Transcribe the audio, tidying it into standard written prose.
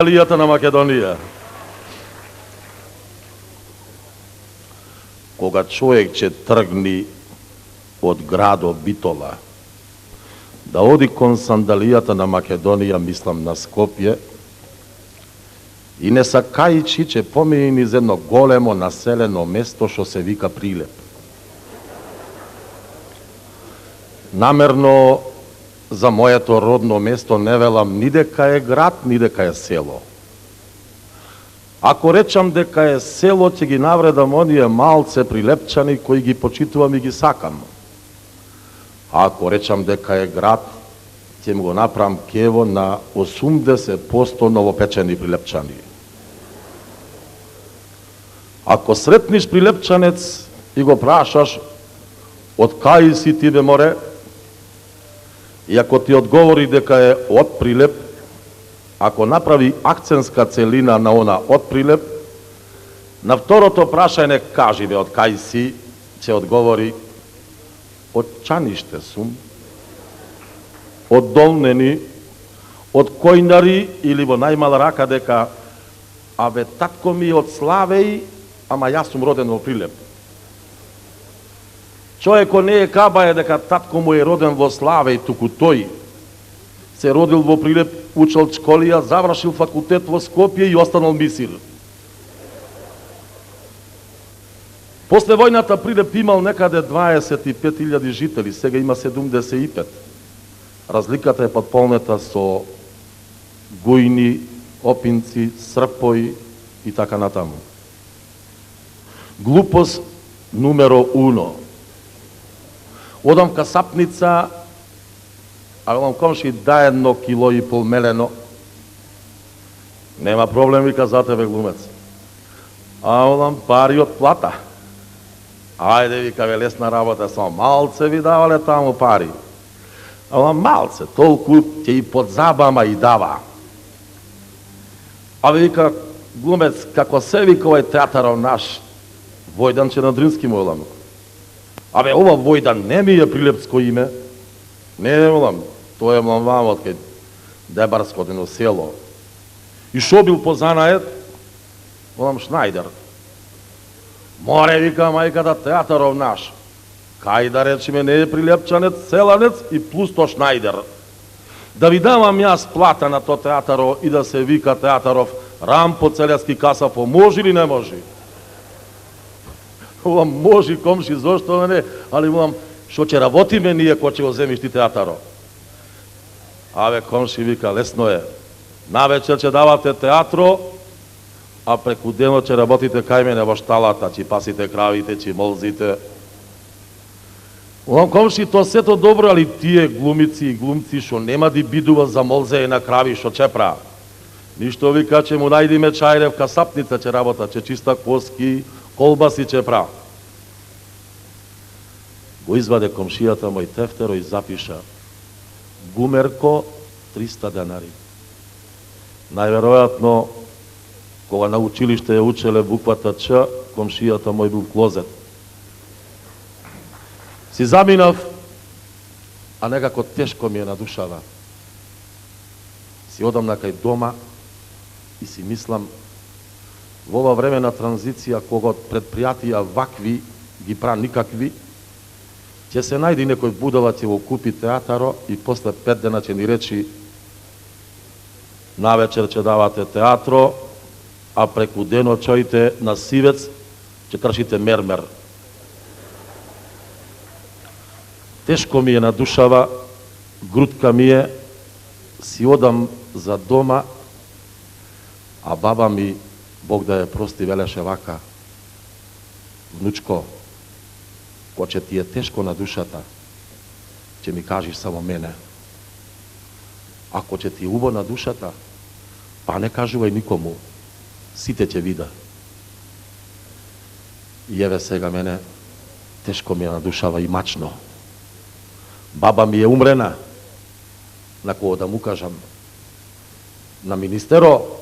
Скандалијата на Македонија. Кога човек ќе тргни од градот Битола да оди кон Скандалијата на Македонија, мислам на Скопје, и не са кајчи ќе помини низ едно големо населено место што се вика Прилеп. Намерно за моето родно место не велам ни дека е град, ни дека е село. Ако речам дека е село, ќе ги навредам оние малце прилепчани кои ги почитувам и ги сакам. А ако речам дека е град, ќе му го направам кево на 80% новопечени прилепчани. Ако сретниш прилепчанец и го прашаш од кај си ти бе море, и ако ти одговори дека е од Прилеп, ако направи акцентска целина на она од Прилеп, на второто прашање кажи бе од кај си, ќе одговори од Чаниште сум, од Долнени, од Којнари или во најмала рака дека абе татко ми од Славеј, ама јас сум роден во Прилеп. Човеко не е кабај дека татко му е роден во Славеј, туку тој се родил во Прилеп, учел школија, завршил факултет во Скопје и останал мисир. После војната Прилеп имал некаде 25.000 жители, сега има 75. Разликата е подполнета со Гујни, Опинци, Српој и така натаму. Глупост numero 1. Одам касапница, а велам комши дај 1,5 кило мелено. Нема проблем, вика, за тебе глумец. А велам пари од плата. Ајде, вика, ве лесна работа, само малце ви давале таму пари. А велам малце, толку ќе и подзабама и дава. А вика, глумец, како се вика овој театаров наш, Војдан Чернодрински му велам. Абе, ова Војдан не ми е прилепско име. Не, велам, тоа е мламвам од кај Дебарско едно село. И шо бил позанаед? Велам, Шнајдер. Море, вика, мајката, театаров наш. Кај да речеме, не е прилепчанец, селанец и плюс то Шнајдер. Да ви давам јас плата на то театаро и да се вика театаров Рампо Целески Касапо, може или не може? Велам, може, комши, зошто не? Али велам, шо ќе работиме ние кој ќе го земиш ти театаро? Абе, комши, вика, лесно е. Навечер ќе давате театро, а преку денот ќе работите кај мене во шталата, ќе пасите кравите, ќе молзите. Велам, комши, тоа сето добро, али тие глумици и глумци шо нема да бидува за молзење на крави, шо ќе прават? Ништо, вика, ќе му најдиме чајре в касапница, ќе работа, ќе чиста коски, колбаси ќе прав. Го изваде комшијата мој тефтеро и запиша Гумерко 300 денари. Најверојатно, кога на училиште ја учеле буквата Ч, комшијата мој бил в клозет. Си заминав, а некако тешко ми е на душава. Си одам на кај дома и си мислам, во ова време на транзиција, кога предпријатија вакви ги пра никакви, ќе се најди некој будала, ќе го купи театаро и после 5 дена ќе ни речи навечер ќе давате театро, а преку денот чоите на Сивец ќе кршите мермер. Тешко ми е на душава, грудка ми е, си одам за дома, а баба ми, Бог да ја прости, велеше вака: внучко, ко ќе ти е тешко на душата, ќе ми кажиш само мене. Ако ќе ти е убаво на душата, па не кажувај никому, сите ќе вида. И еве сега мене, тешко ми е на душава и мачно. Баба ми е умрена, на кого да му кажам, на министеро,